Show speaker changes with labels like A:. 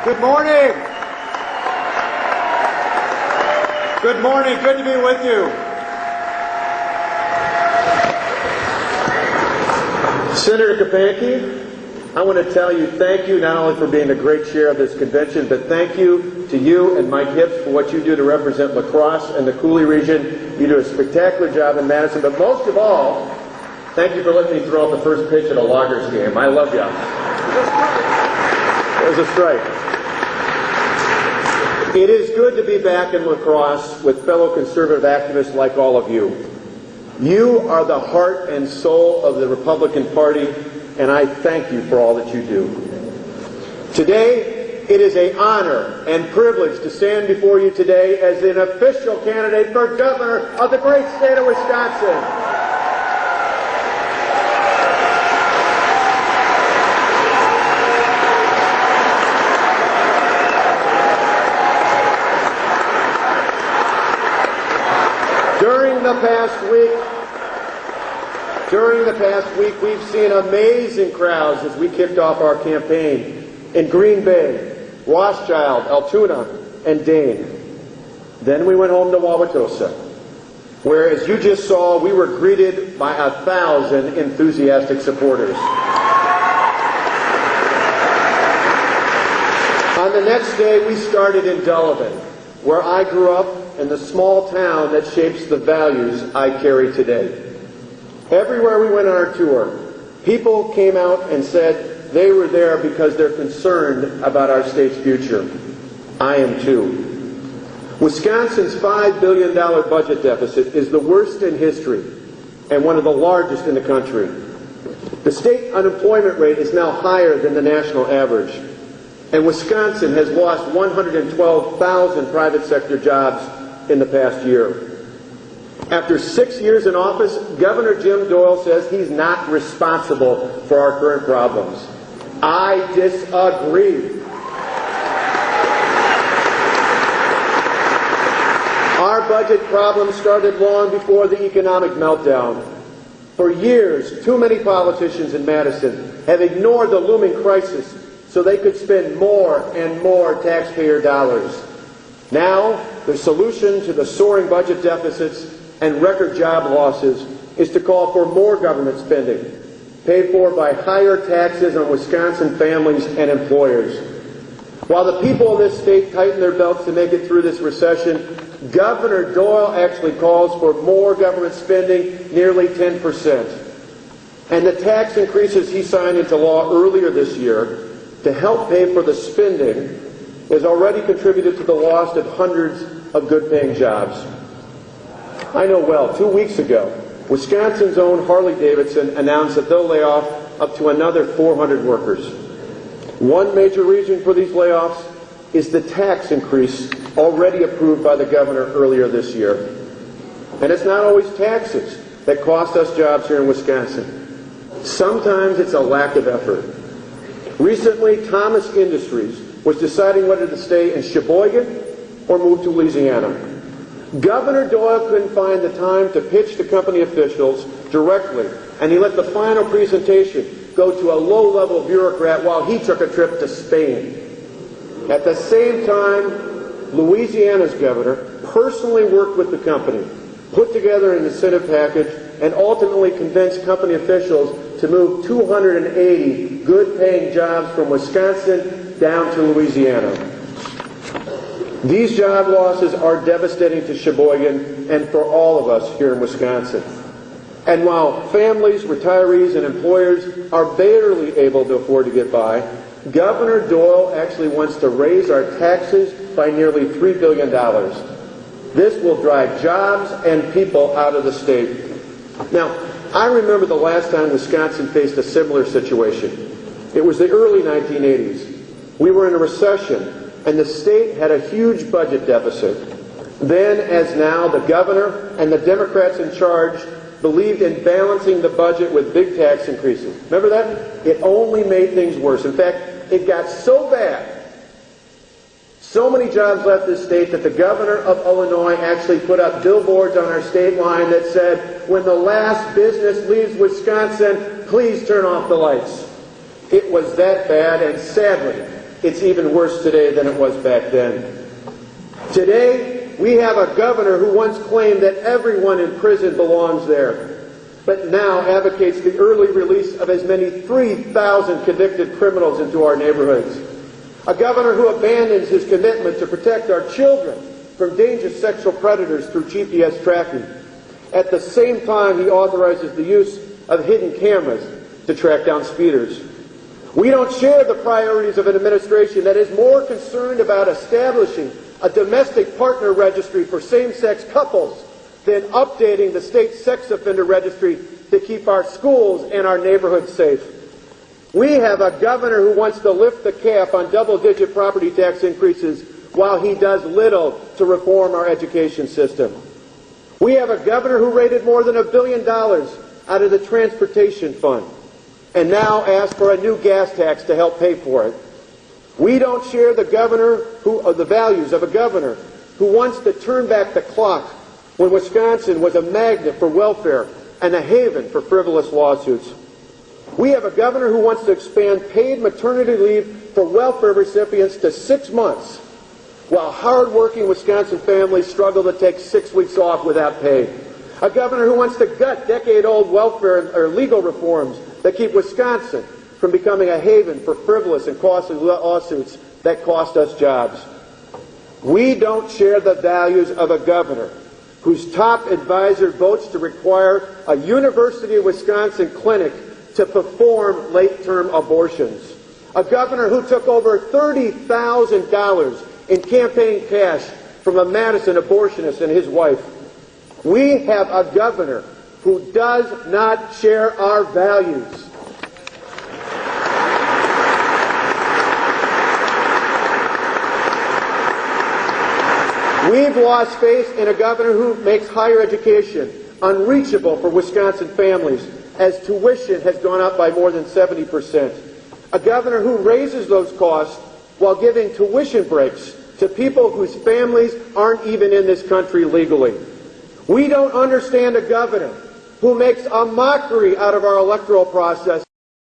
A: Good morning. Good morning. Good to be with you. Senator Kapanke, I want to tell you thank you not only for being a great chair of this convention, but thank you to you and Mike Hips for what you do to represent La Crosse and the Cooley region. You do a spectacular job in Madison, but most of all, thank you for letting me throw out the first pitch at a Loggers game. I love you. It was a strike. It is good to be back in La Crosse with fellow conservative activists like all of you. You are the heart and soul of the Republican Party, and I thank you for all that you do. Today, it is an honor and privilege to stand before you today as an official candidate for governor of the great state of Wisconsin. During the past week, we've seen amazing crowds as we kicked off our campaign in Green Bay, Rothschild, Altoona, and Dane. Then we went home to Wauwatosa, where, as you just saw, we were greeted by 1,000 enthusiastic supporters. On the next day, we started in Delavan, where I grew up, in the small town that shapes the values I carry today. Everywhere we went on our tour, people came out and said they were there because they're concerned about our state's future. I am too. Wisconsin's $5 billion budget deficit is the worst in history and one of the largest in the country. The state unemployment rate is now higher than the national average, and Wisconsin has lost 112,000 private sector jobs in the past year. After 6 years in office, Governor Jim Doyle says he's not responsible for our current problems. I disagree. Our budget problems started long before the economic meltdown. For years, too many politicians in Madison have ignored the looming crisis so they could spend more and more taxpayer dollars. Now, the solution to the soaring budget deficits and record job losses is to call for more government spending, paid for by higher taxes on Wisconsin families and employers. While the people of this state tighten their belts to make it through this recession, Governor Doyle actually calls for more government spending, nearly 10%. And the tax increases he signed into law earlier this year to help pay for the spending has already contributed to the loss of hundreds of good-paying jobs. I know well, 2 weeks ago, Wisconsin's own Harley-Davidson announced that they'll lay off up to another 400 workers. One major reason for these layoffs is the tax increase already approved by the governor earlier this year. And it's not always taxes that cost us jobs here in Wisconsin. Sometimes it's a lack of effort. Recently, Thomas Industries was deciding whether to stay in Sheboygan or move to Louisiana. Governor Doyle couldn't find the time to pitch to company officials directly, and he let the final presentation go to a low-level bureaucrat while he took a trip to Spain. At the same time, Louisiana's governor personally worked with the company, put together an incentive package, and ultimately convinced company officials to move 280 good-paying jobs from Wisconsin down to Louisiana. These job losses are devastating to Sheboygan and for all of us here in Wisconsin. And while families, retirees, and employers are barely able to afford to get by, Governor Doyle actually wants to raise our taxes by nearly $3 billion. This will drive jobs and people out of the state. Now, I remember the last time Wisconsin faced a similar situation. It was the early 1980s. We were in a recession, and the state had a huge budget deficit. Then, as now, the governor and the Democrats in charge believed in balancing the budget with big tax increases. Remember that? It only made things worse. In fact, it got so bad, so many jobs left this state that the governor of Illinois actually put up billboards on our state line that said, "When the last business leaves Wisconsin, please turn off the lights." It was that bad, and sadly, it's even worse today than it was back then. Today, we have a governor who once claimed that everyone in prison belongs there, but now advocates the early release of as many 3,000 convicted criminals into our neighborhoods. A governor who abandons his commitment to protect our children from dangerous sexual predators through GPS tracking. At the same time, he authorizes the use of hidden cameras to track down speeders. We don't share the priorities of an administration that is more concerned about establishing a domestic partner registry for same-sex couples than updating the state sex offender registry to keep our schools and our neighborhoods safe. We have a governor who wants to lift the cap on double-digit property tax increases while he does little to reform our education system. We have a governor who raided more than $1 billion out of the transportation fund and now asks for a new gas tax to help pay for it. We don't share the values of a governor who wants to turn back the clock when Wisconsin was a magnet for welfare and a haven for frivolous lawsuits. We have a governor who wants to expand paid maternity leave for welfare recipients to 6 months, while hard-working Wisconsin families struggle to take 6 weeks off without pay. A governor who wants to gut decade-old welfare or legal reforms that keep Wisconsin from becoming a haven for frivolous and costly lawsuits that cost us jobs. We don't share the values of a governor whose top advisor votes to require a University of Wisconsin clinic to perform late-term abortions. A governor who took over $30,000 in campaign cash from a Madison abortionist and his wife. We have a governor who does not share our values. We've lost faith in a governor who makes higher education unreachable for Wisconsin families as tuition has gone up by more than 70%. A governor who raises those costs while giving tuition breaks to people whose families aren't even in this country legally. We don't understand a governor who makes a mockery out of our electoral process